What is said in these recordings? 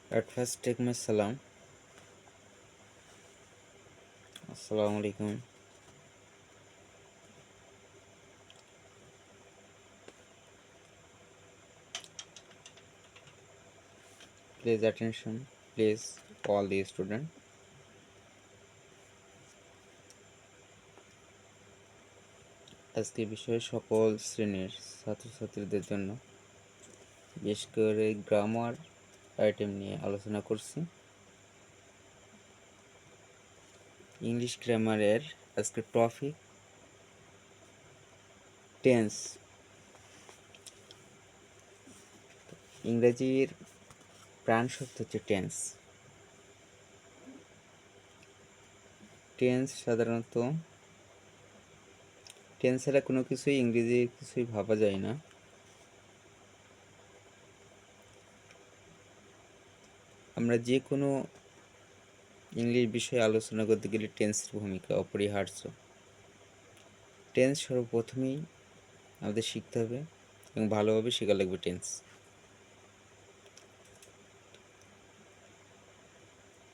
At first, take my salam. Assalamu alaikum. Please attention, please all the student. আজকে বিষয়ে সকল শ্রেণীর ছাত্রছাত্রীদের জন্য বিশেষ করে গ্রামার আইটেম নিয়ে আলোচনা করছি। ইংলিশ গ্রামারের আজকে টপিক টেন্স। ইংরেজির প্রাণ শব্দ হচ্ছে টেন্স। টেন্স সাধারণত টেন্স ছাড়া কোনো কিছুই ইংরেজি কিছুই ভাবা যায় না। আমরা যে কোনো ইংলিশ বিষয়ে আলোচনা করতে গেলে টেন্সের ভূমিকা অপরিহার্য। টেন্স সর্বপ্রথমেই আমাদের শিখতে হবে এবং ভালোভাবে শেখা লাগবে টেন্স।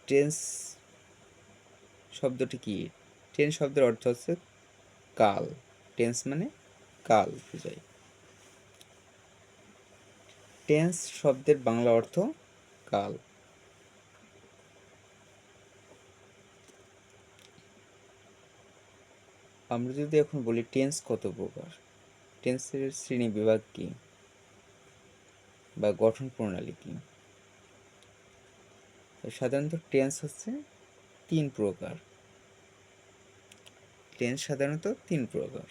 টেন্স শব্দটি কি? টেন্স শব্দের অর্থ হচ্ছে কাল। টেন্স মানে কাল বোঝায়। টেন্স শব্দের বাংলা অর্থ কাল। আমরা যদি এখন বলি টেন্স কত প্রকার, টেন্সের শ্রেণী বিভাগ কি বা গঠন প্রণালী কি? সাধারণত টেন্স হচ্ছে তিন প্রকার। টেন্স সাধারণত তিন প্রকার।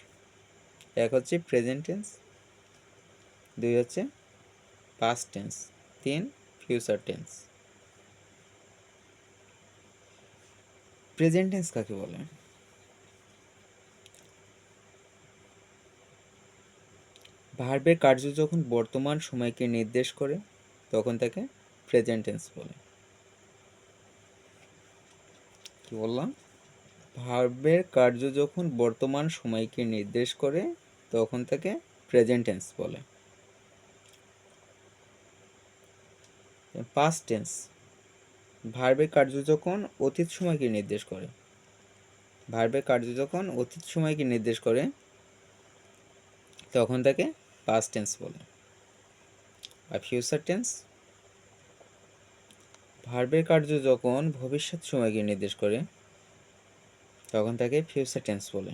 এক হচ্ছে প্রেজেন্ট টেন্স, দুই হচ্ছে পাস্ট টেন্স, তিন ফিউচার টেন্স। প্রেজেন্ট টেন্স কাকে বলে? ভার্বের কার্য যখন বর্তমান সময়কে নির্দেশ করে তখন তাকে প্রেজেন্ট টেন্স বলে। কি বললাম? ভার্বের কার্য যখন বর্তমান সময়কে নির্দেশ করে তখন তাকে প্রেজেন্ট টেন্স বলে। পাস্ট টেন্স ভার্বের কার্য যখন অতীত সময়কে নির্দেশ করে, ভার্বের কার্য যখন অতীত সময়কে নির্দেশ করে তখন তাকে পাস্ট টেন্স বলে। আর ফিউচার টেন্স ভার্বের কার্য যখন ভবিষ্যৎ সময়কে নির্দেশ করে তখন তাকে ফিউচার টেন্স বলে।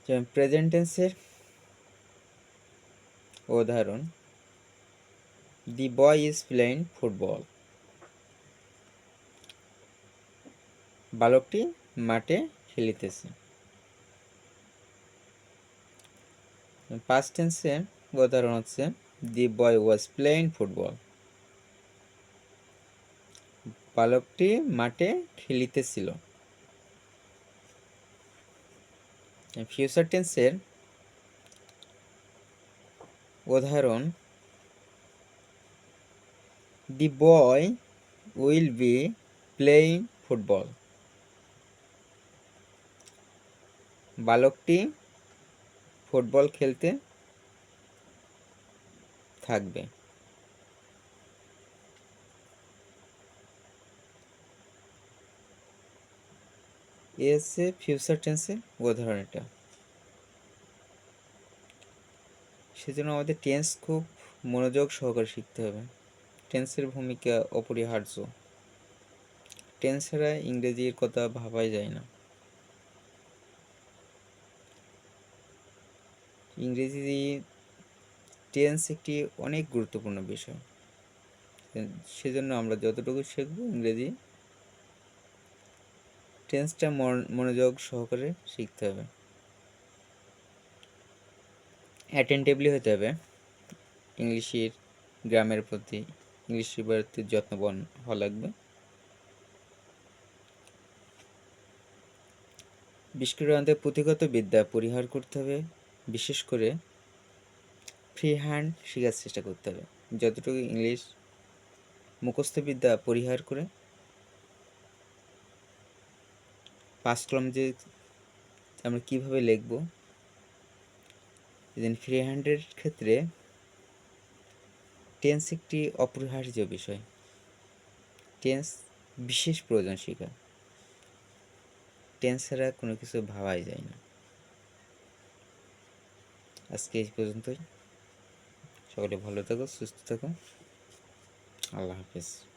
যেমন প্রেজেন্ট টেন্সের উদাহরণ, the boy is playing football. বালকটি মাঠে খেলিতেছে। পাস্ট টেন্সের উদাহরণ হচ্ছে দি বয় ওয়াজ প্লেইং ফুটবল। বালকটি মাঠে খেলিতেছিল। ফিউচার টেন্সের উদাহরণ, the boy will be playing football. বালকটি ফুটবল খেলতে থাকবে। এ হচ্ছে ফিউচার টেন্সের উদাহরণ। এটা সেজন্য আমাদের টেন্স খুব মনোযোগ সহকারে শিখতে হবে। টেন্সের ভূমিকা অপরিহার্য। টেন্স ছাড়া ইংরেজির কথা ভাবাই যায় না। ইংরেজি টেন্স একটি অনেক গুরুত্বপূর্ণ বিষয়। সেজন্য আমরা যতটুকু শিখব ইংরেজি টেন্সটা মনোযোগ সহকারে শিখতে হবে। অ্যাটেন্টিভলি হতে হবে ইংলিশের গ্রামের প্রতি, ইংলিশের প্রতি যত্নবান হওয়া লাগবে। বিশেষ করে আমাদের পুঁথিগত বিদ্যা পরিহার করতে হবে, বিশেষ করে ফ্রি হ্যান্ড শেখার চেষ্টা করতে হবে। যতটুকু ইংলিশ মুখস্থ বিদ্যা পরিহার করে পাঁচ কলম যে আমরা কীভাবে লিখব দেন ফ্রি হ্যান্ডের ক্ষেত্রে টেন্স একটি অপরিহার্য বিষয়। টেন্স বিশেষ প্রয়োজন শেখা। টেন্স ছাড়া কোনো কিছু ভাবাই যায় না। আজকে এই পর্যন্তই। সকলে ভালো থাকো, সুস্থ থাকো। আল্লাহ হাফেজ।